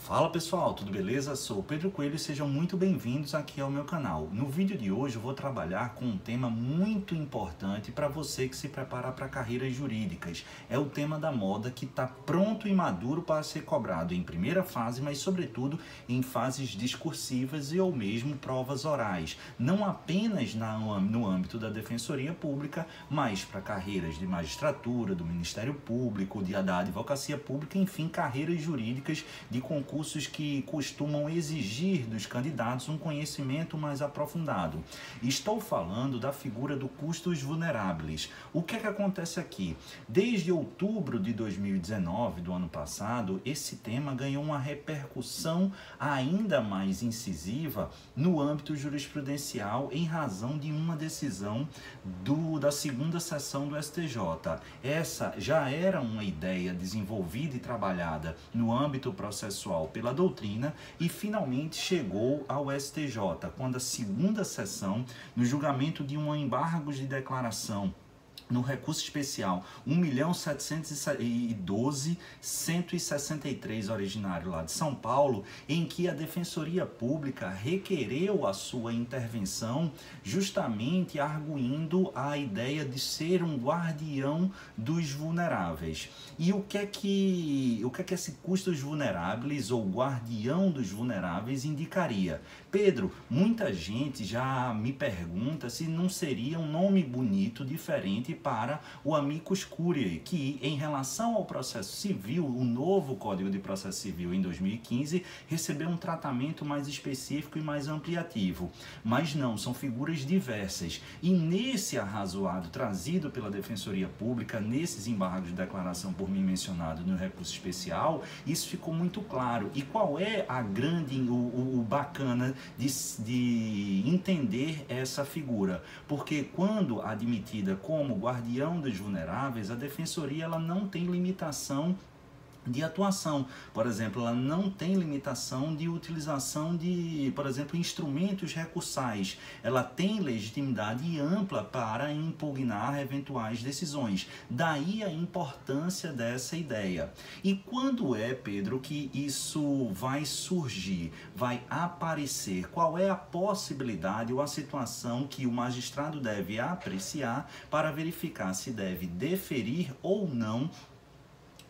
Fala pessoal, tudo beleza? Sou o Pedro Coelho e sejam muito bem-vindos aqui ao meu canal. No vídeo de hoje eu vou trabalhar com um tema muito importante para você que se prepara para carreiras jurídicas. É o tema da moda que está pronto e maduro para ser cobrado em primeira fase, mas sobretudo em fases discursivas e ou mesmo provas orais. Não apenas no âmbito da Defensoria Pública, mas para carreiras de magistratura, do Ministério Público, da Advocacia Pública, enfim, carreiras jurídicas de concursos que costumam exigir dos candidatos um conhecimento mais aprofundado. Estou falando da figura do custos vulneráveis. O que é que acontece aqui? Desde outubro de 2019, do ano passado, esse tema ganhou uma repercussão ainda mais incisiva no âmbito jurisprudencial em razão de uma decisão da segunda sessão do STJ. Essa já era uma ideia desenvolvida e trabalhada no âmbito processual pela doutrina e finalmente chegou ao STJ, quando a segunda sessão, no julgamento de um embargo de declaração no recurso especial 1.712.163 originário lá de São Paulo, em que a Defensoria Pública requereu a sua intervenção justamente arguindo a ideia de ser um guardião dos vulneráveis. E o que é que esse custos vulneráveis ou guardião dos vulneráveis indicaria? Pedro, muita gente já me pergunta se não seria um nome bonito diferente para o amicus curiae, que em relação ao processo civil, o novo Código de Processo Civil em 2015 recebeu um tratamento mais específico e mais ampliativo. Mas não, são figuras diversas. E nesse arrazoado trazido pela Defensoria Pública, nesses embargos de declaração por mim mencionado no recurso especial, isso ficou muito claro. E qual é o bacana de entender essa figura? Porque quando admitida como guardião dos vulneráveis, a defensoria ela não tem limitação de atuação. Por exemplo, ela não tem limitação de utilização de, por exemplo, instrumentos recursais. Ela tem legitimidade ampla para impugnar eventuais decisões. Daí a importância dessa ideia. E quando é, Pedro, que isso vai surgir, vai aparecer? Qual é a possibilidade ou a situação que o magistrado deve apreciar para verificar se deve deferir ou não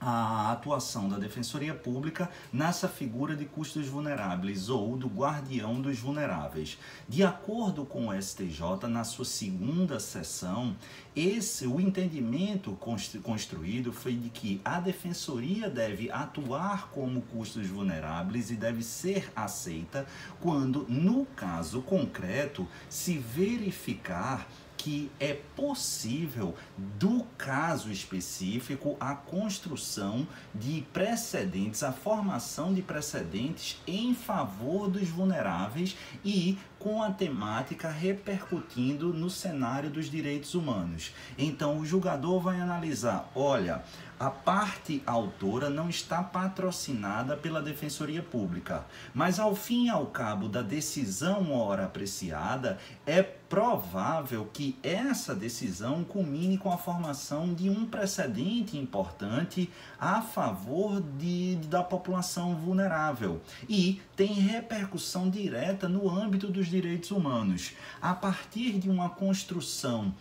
a atuação da Defensoria Pública nessa figura de custos vulneráveis ou do guardião dos vulneráveis? De acordo com o STJ, na sua segunda sessão, o entendimento construído foi de que a Defensoria deve atuar como custos vulneráveis e deve ser aceita quando, no caso concreto, se verificar que é possível, do caso específico, a construção de precedentes, a formação de precedentes em favor dos vulneráveis e com a temática repercutindo no cenário dos direitos humanos. Então, o julgador vai analisar, olha, a parte autora não está patrocinada pela Defensoria Pública, mas ao fim e ao cabo da decisão ora apreciada, é provável que essa decisão culmine com a formação de um precedente importante a favor da população vulnerável e tem repercussão direta no âmbito dos direitos humanos. A partir de uma construção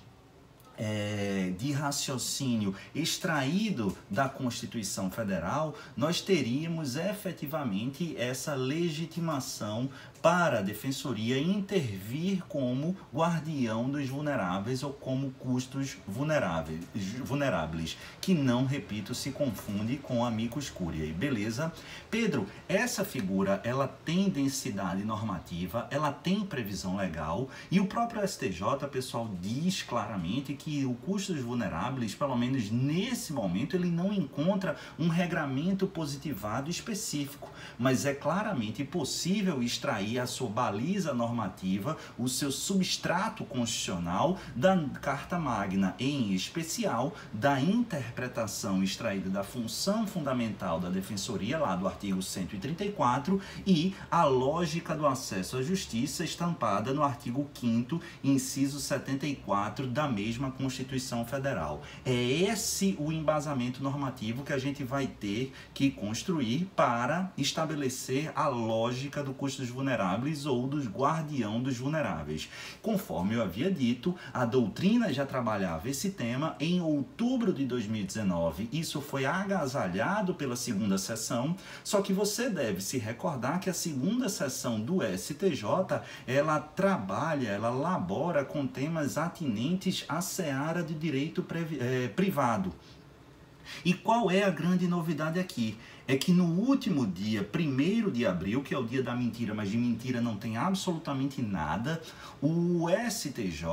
de raciocínio extraído da Constituição Federal, nós teríamos efetivamente essa legitimação para a Defensoria intervir como guardião dos vulneráveis ou como custos vulneráveis, que não, repito, se confunde com amicus curiae, beleza? Pedro, essa figura, ela tem densidade normativa, ela tem previsão legal e o próprio STJ, pessoal, diz claramente que o custos vulneráveis, pelo menos nesse momento, ele não encontra um regramento positivado específico, mas é claramente possível extrair a sua baliza normativa, o seu substrato constitucional da Carta Magna, em especial da interpretação extraída da função fundamental da Defensoria, lá do artigo 134, e a lógica do acesso à justiça estampada no artigo 5º, inciso 74 da mesma Constituição Federal. É esse o embasamento normativo que a gente vai ter que construir para estabelecer a lógica do custo dos vulneráveis ou dos guardião dos vulneráveis. Conforme eu havia dito, a doutrina já trabalhava esse tema. Em outubro de 2019, isso foi agasalhado pela segunda sessão, só que você deve se recordar que a segunda sessão do STJ, ela trabalha, ela labora com temas atinentes à seara de direito privado. E qual é a grande novidade aqui? É que no último dia, 1º de abril, que é o dia da mentira, mas de mentira não tem absolutamente nada, o STJ,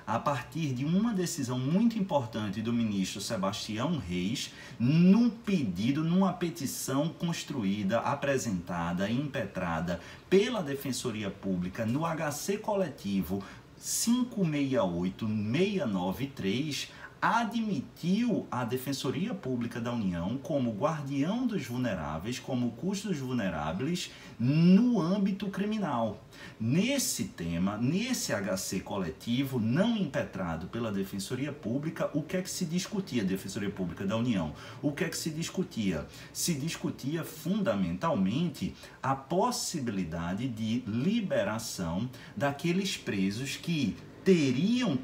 a partir de uma decisão muito importante do ministro Sebastião Reis, num pedido, numa petição construída, apresentada, impetrada pela Defensoria Pública no HC coletivo 568693, admitiu a Defensoria Pública da União como guardião dos vulneráveis, como custos vulneráveis no âmbito criminal. Nesse tema, nesse HC coletivo não impetrado pela Defensoria Pública, o que é que se discutia, Defensoria Pública da União? O que é que se discutia? Se discutia fundamentalmente a possibilidade de liberação daqueles presos que teriam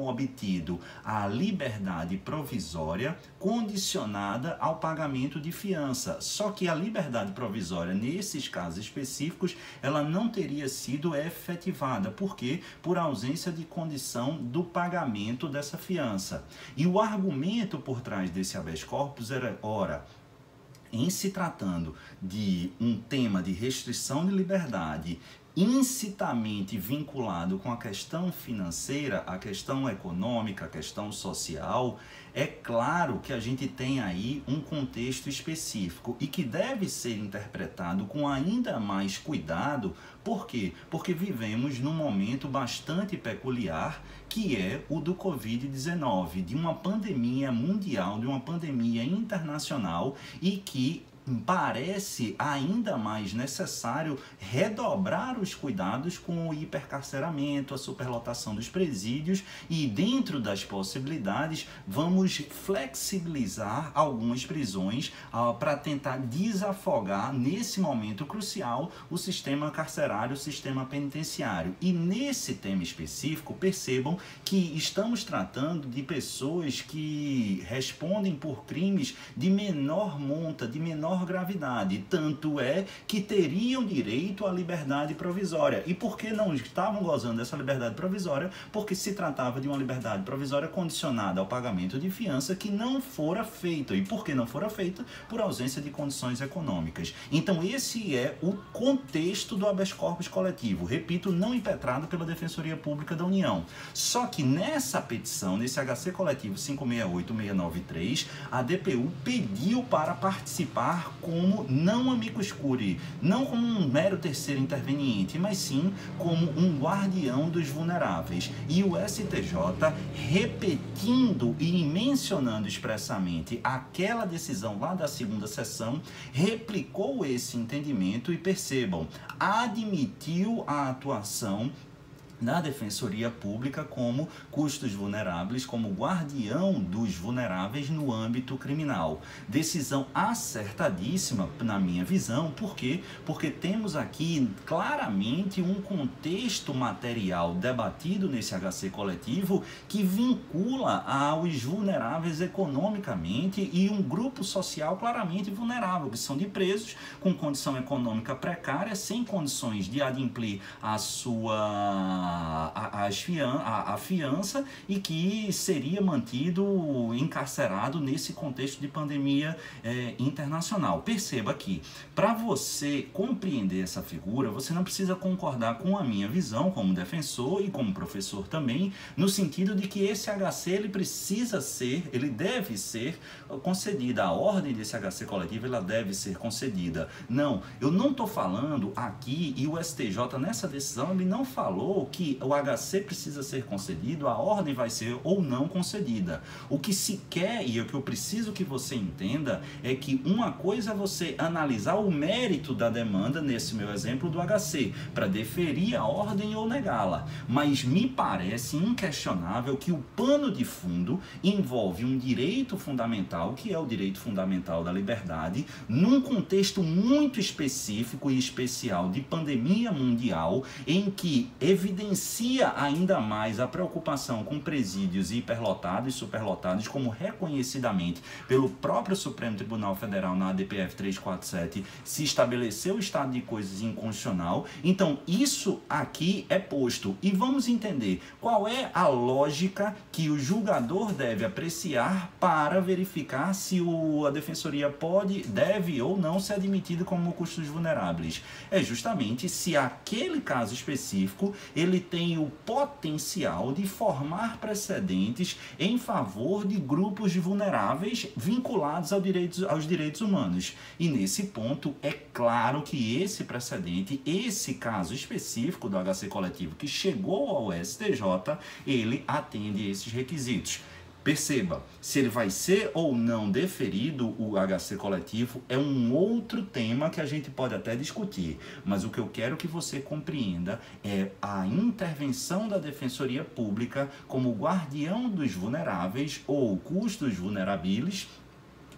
obtido a liberdade provisória condicionada ao pagamento de fiança. Só que a liberdade provisória, nesses casos específicos, ela não teria sido efetivada. Por quê? Por ausência de condição do pagamento dessa fiança. E o argumento por trás desse habeas corpus era, ora, em se tratando de um tema de restrição de liberdade incitamente vinculado com a questão financeira, a questão econômica, a questão social, é claro que a gente tem aí um contexto específico e que deve ser interpretado com ainda mais cuidado. Por quê? Porque vivemos num momento bastante peculiar, que é o do Covid-19, de uma pandemia mundial, de uma pandemia internacional, e que parece ainda mais necessário redobrar os cuidados com o hipercarceramento, a superlotação dos presídios, e dentro das possibilidades vamos flexibilizar algumas prisões para tentar desafogar nesse momento crucial o sistema carcerário, o sistema penitenciário. E nesse tema específico, percebam que estamos tratando de pessoas que respondem por crimes de menor monta, de menor gravidade, tanto é que teriam direito à liberdade provisória. E por que não estavam gozando dessa liberdade provisória? Porque se tratava de uma liberdade provisória condicionada ao pagamento de fiança que não fora feita. E por que não fora feita? Por ausência de condições econômicas. Então esse é o contexto do habeas corpus coletivo, repito, não impetrado pela Defensoria Pública da União. Só que nessa petição, nesse HC coletivo 568693, a DPU pediu para participar como não amicus curiae, não como um mero terceiro interveniente, mas sim como um guardião dos vulneráveis. E o STJ, repetindo e mencionando expressamente aquela decisão lá da segunda sessão, replicou esse entendimento e, percebam, admitiu a atuação na Defensoria Pública como custos vulneráveis, como guardião dos vulneráveis no âmbito criminal. Decisão acertadíssima, na minha visão. Por quê? Porque temos aqui claramente um contexto material debatido nesse HC coletivo que vincula aos vulneráveis economicamente e um grupo social claramente vulnerável, que são de presos com condição econômica precária, sem condições de adimplir a fiança, e que seria mantido encarcerado nesse contexto de pandemia internacional. Perceba que, para você compreender essa figura, você não precisa concordar com a minha visão como defensor e como professor também, no sentido de que esse HC ele deve ser concedida. A ordem desse HC coletivo, ela deve ser concedida. Não, eu não estou falando aqui, e o STJ nessa decisão ele não falou que o HC precisa ser concedido, a ordem vai ser ou não concedida. O que se quer e o que eu preciso que você entenda é que uma coisa é você analisar o mérito da demanda, nesse meu exemplo do HC, para deferir a ordem ou negá-la. Mas me parece inquestionável que o pano de fundo envolve um direito fundamental, que é o direito fundamental da liberdade, num contexto muito específico e especial de pandemia mundial, em que evidencia ainda mais a preocupação com presídios hiperlotados e superlotados, como reconhecidamente pelo próprio Supremo Tribunal Federal na ADPF 347 se estabeleceu o estado de coisas inconstitucional. Então isso aqui é posto, e vamos entender qual é a lógica que o julgador deve apreciar para verificar se a defensoria deve ou não ser admitido como custos vulneráveis. É justamente se aquele caso específico ele tem o potencial de formar precedentes em favor de grupos vulneráveis vinculados aos direitos humanos. E nesse ponto é claro que esse precedente, esse caso específico do HC coletivo que chegou ao STJ, ele atende esses requisitos. Perceba, se ele vai ser ou não deferido, o HC coletivo, é um outro tema que a gente pode até discutir, mas o que eu quero que você compreenda é a intervenção da Defensoria Pública como guardião dos vulneráveis ou custos vulneráveis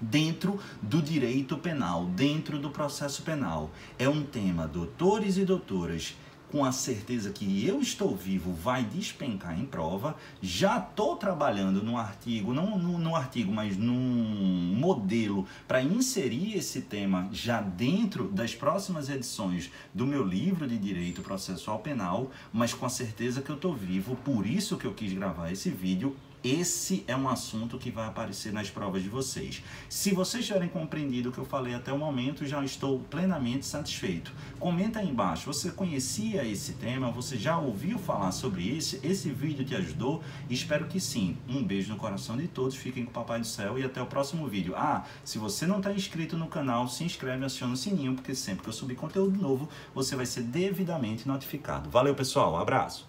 dentro do direito penal, dentro do processo penal. É um tema, doutores e doutoras, com a certeza que eu estou vivo, vai despencar em prova. Já estou trabalhando num artigo, não num artigo, mas num modelo para inserir esse tema já dentro das próximas edições do meu livro de Direito Processual Penal, mas com a certeza que eu estou vivo, por isso que eu quis gravar esse vídeo. Esse é um assunto que vai aparecer nas provas de vocês. Se vocês tiverem compreendido o que eu falei até o momento, já estou plenamente satisfeito. Comenta aí embaixo, você conhecia esse tema? Você já ouviu falar sobre esse vídeo te ajudou? Espero que sim. Um beijo no coração de todos, fiquem com o Papai do Céu e até o próximo vídeo. Se você não está inscrito no canal, se inscreve e aciona o sininho, porque sempre que eu subir conteúdo novo, você vai ser devidamente notificado. Valeu, pessoal, abraço!